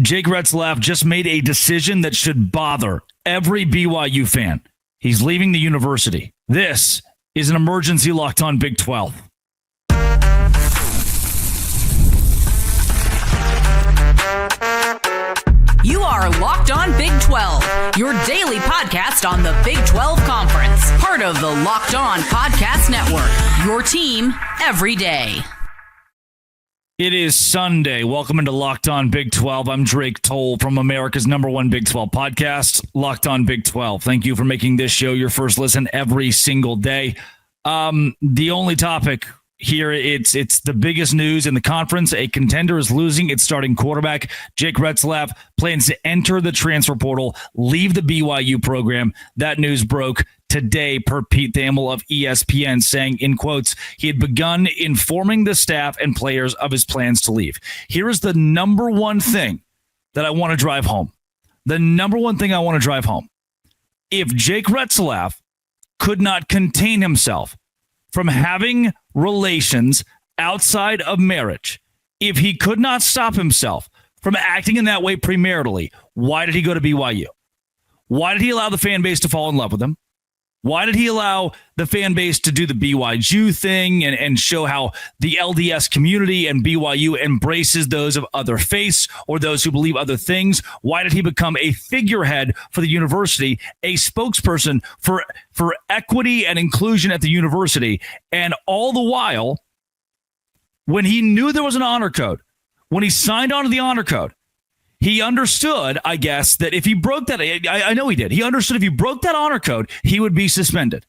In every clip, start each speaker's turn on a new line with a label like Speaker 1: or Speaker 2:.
Speaker 1: Jake Retzlaff just made a decision that should bother every BYU fan. He's leaving the university. This is an emergency Locked On Big 12.
Speaker 2: You are Locked On Big 12, your daily podcast on the Big 12 Conference. Part of the Locked On Podcast Network, your team every day.
Speaker 1: It is Sunday. Welcome into Locked On Big 12. I'm Drake Toll from America's #1 Big 12 podcast, Locked On Big 12. Thank you for making this show your first listen every single day. The only topic here, it's the biggest news in the conference. A contender is losing its starting quarterback. Jake Retzlaff plans to enter the transfer portal, leave the BYU program. That news broke today per Pete Thamel of ESPN, saying, in quotes, he had begun informing the staff and players of his plans to leave. Here is the number one thing that I want to drive home. The number one thing I want to drive home. If Jake Retzlaff could not contain himself from having relations outside of marriage, if he could not stop himself from acting in that way premaritally, why did he go to BYU? Why did he allow the fan base to fall in love with him? Why did he allow the fan base to do the BYU thing and show how the LDS community and BYU embraces those of other faiths or those who believe other things? Why did he become a figurehead for the university, a spokesperson for equity and inclusion at the university? And all the while, when he knew there was an honor code, when he signed on to the honor code, he understood, I guess, that if he broke that, I know he did. He understood if he broke that honor code, he would be suspended.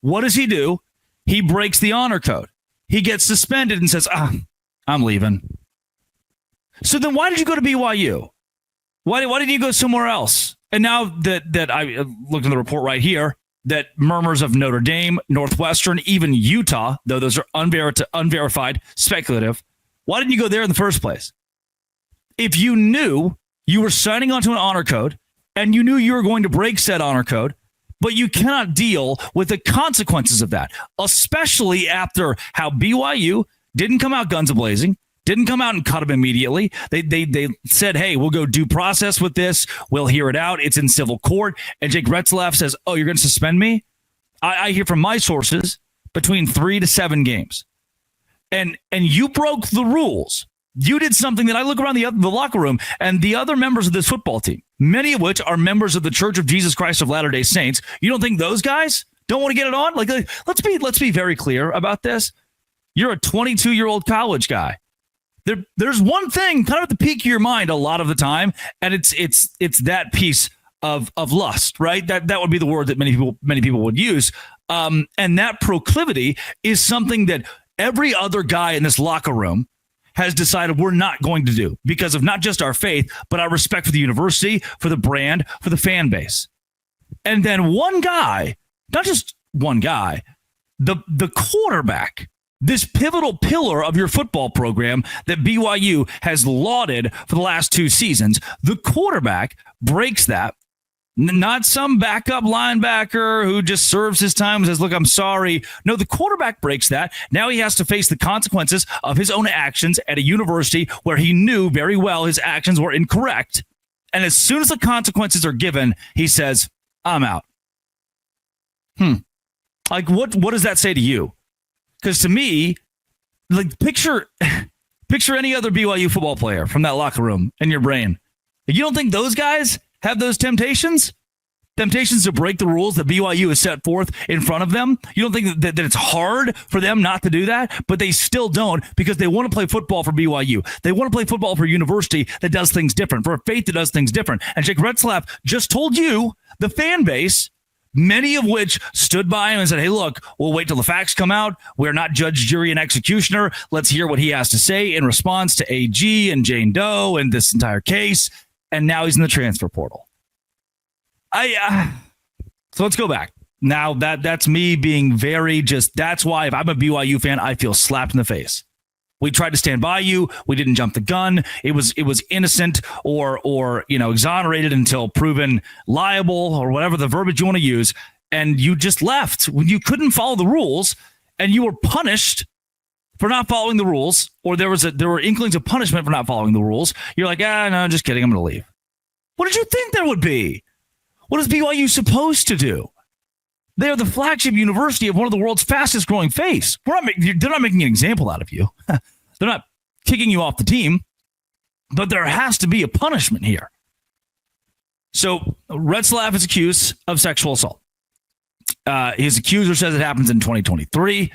Speaker 1: What does he do? He breaks the honor code. He gets suspended and says, I'm leaving. So then why did you go to BYU? Why didn't you go somewhere else? And now that I looked in the report right here, that murmurs of Notre Dame, Northwestern, even Utah, though those are unverified, speculative, why didn't you go there in the first place? If you knew you were signing onto an honor code and you knew you were going to break said honor code, but you cannot deal with the consequences of that, especially after how BYU didn't come out guns a-blazing, didn't come out and cut him immediately. They said, hey, we'll go due process with this. We'll hear it out. It's in civil court. And Jake Retzlaff says, oh, you're going to suspend me? I hear from my sources between 3 to 7 games. And you broke the rules. You did something that I look around the locker room and the other members of this football team, many of which are members of the Church of Jesus Christ of Latter-day Saints. You don't think those guys don't want to get it on? Like let's be very clear about this. You're a 22-year-old college guy. There's one thing kind of at the peak of your mind a lot of the time, and it's that piece of lust, right? That would be the word that many people would use. And that proclivity is something that every other guy in this locker room has decided we're not going to do because of not just our faith, but our respect for the university, for the brand, for the fan base. And then one guy, not just one guy, the quarterback, this pivotal pillar of your football program that BYU has lauded for the last 2 seasons, the quarterback breaks that. Not some backup linebacker who just serves his time and says, look, I'm sorry. No, the quarterback breaks that. Now he has to face the consequences of his own actions at a university where he knew very well his actions were incorrect. And as soon as the consequences are given, he says, I'm out. Like, what does that say to you? Because to me, like, picture any other BYU football player from that locker room in your brain. You don't think those guys have those temptations to break the rules that BYU has set forth in front of them? You don't think that it's hard for them not to do that? But they still don't, because they want to play football for BYU. They want to play football for a university that does things different, for a faith that does things different. And Jake Retzlaff just told you, the fan base, many of which stood by him and said, hey, look, we'll wait till the facts come out. We're not judge, jury, and executioner. Let's hear what he has to say in response to AG and Jane Doe and this entire case. And now he's in the transfer portal. So let's go back. Now that's me being that's why if I'm a BYU fan, I feel slapped in the face. We tried to stand by you. We didn't jump the gun. It was innocent or exonerated until proven liable or whatever the verbiage you want to use. And you just left when you couldn't follow the rules and you were punished for not following the rules, or there were inklings of punishment for not following the rules, you're like, no, just kidding, I'm going to leave. What did you think there would be? What is BYU supposed to do? They are the flagship university of one of the world's fastest growing faiths. They're not making an example out of you. They're not kicking you off the team, but there has to be a punishment here. So Retzlaff is accused of sexual assault. His accuser says it happens in 2023.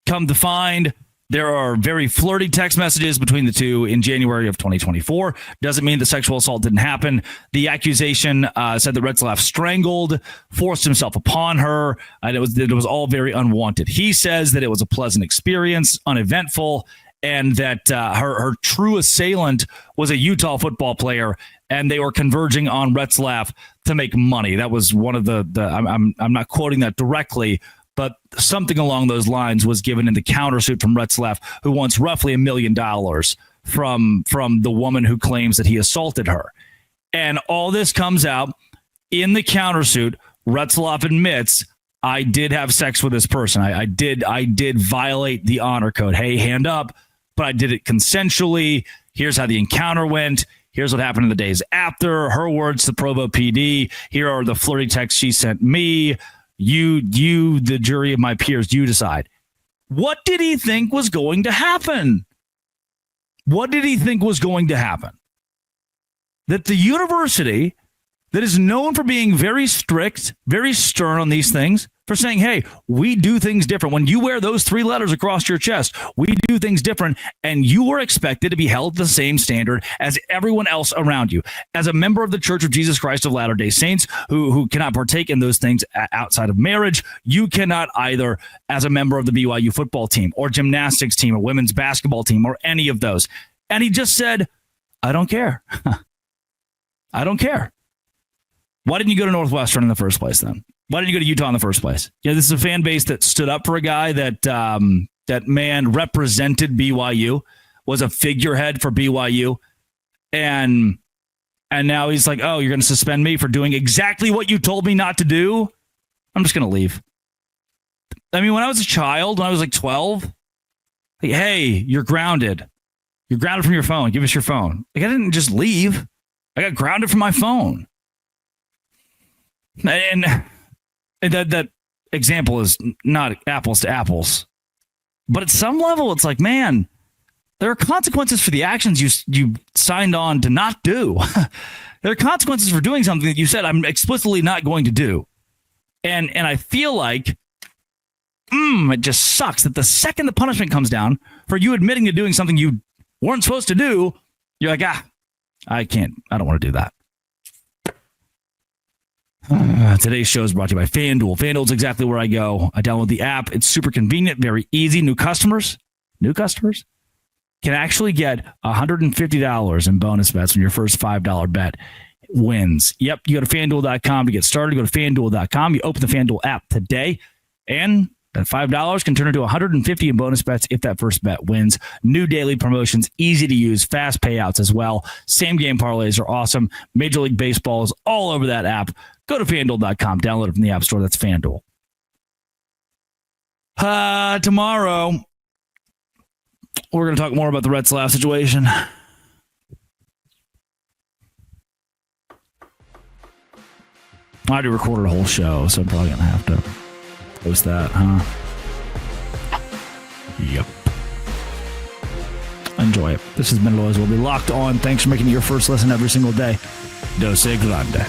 Speaker 1: Come to find, there are very flirty text messages between the two in January of 2024. Doesn't mean the sexual assault didn't happen. The accusation said that Retzlaff strangled, forced himself upon her, and it was all very unwanted. He says that it was a pleasant experience, uneventful, and that her true assailant was a Utah football player, and they were converging on Retzlaff to make money. That was one of the I'm not quoting that directly, but something along those lines was given in the countersuit from Retzlaff, who wants roughly $1 million from the woman who claims that he assaulted her. And all this comes out in the countersuit. Retzlaff admits, I did have sex with this person. I did violate the honor code. Hey, hand up, but I did it consensually. Here's how the encounter went. Here's what happened in the days after. Her words to Provo PD. Here are the flirty texts she sent me. You, the jury of my peers, you decide. What did he think was going to happen? What did he think was going to happen? That the university that is known for being very strict, very stern on these things, for saying, hey, we do things different. When you wear those 3 letters across your chest, we do things different, and you are expected to be held to the same standard as everyone else around you. As a member of the Church of Jesus Christ of Latter-day Saints who cannot partake in those things outside of marriage, you cannot either as a member of the BYU football team or gymnastics team or women's basketball team or any of those. And he just said, I don't care. I don't care. Why didn't you go to Northwestern in the first place then? Why didn't you go to Utah in the first place? Yeah, this is a fan base that stood up for a guy that man represented BYU, was a figurehead for BYU, and now he's like, oh, you're going to suspend me for doing exactly what you told me not to do? I'm just going to leave. I mean, when I was a child, when I was like 12, like, hey, you're grounded. You're grounded from your phone. Give us your phone. Like, I didn't just leave. I got grounded from my phone. And that example is not apples to apples. But at some level, it's like, man, there are consequences for the actions you signed on to not do. There are consequences for doing something that you said, I'm explicitly not going to do. And I feel like it just sucks that the second the punishment comes down for you admitting to doing something you weren't supposed to do, you're like, I don't want to do that. Today's show is brought to you by FanDuel. FanDuel is exactly where I go. I download the app. It's super convenient, very easy. New customers can actually get $150 in bonus bets when your first $5 bet wins. Yep, you go to FanDuel.com to get started. Go to FanDuel.com. You open the FanDuel app today, and that $5 can turn into $150 in bonus bets if that first bet wins. New daily promotions, easy to use, fast payouts as well. Same game parlays are awesome. Major League Baseball is all over that app. Go to FanDuel.com. Download it from the App Store. That's FanDuel. Tomorrow, we're going to talk more about the Retzlaff situation. I already recorded a whole show, so I'm probably going to have to post that, huh? Yep. Enjoy it. This has been Lois. We'll be locked on. Thanks for making it your first listen every single day. Dose grande.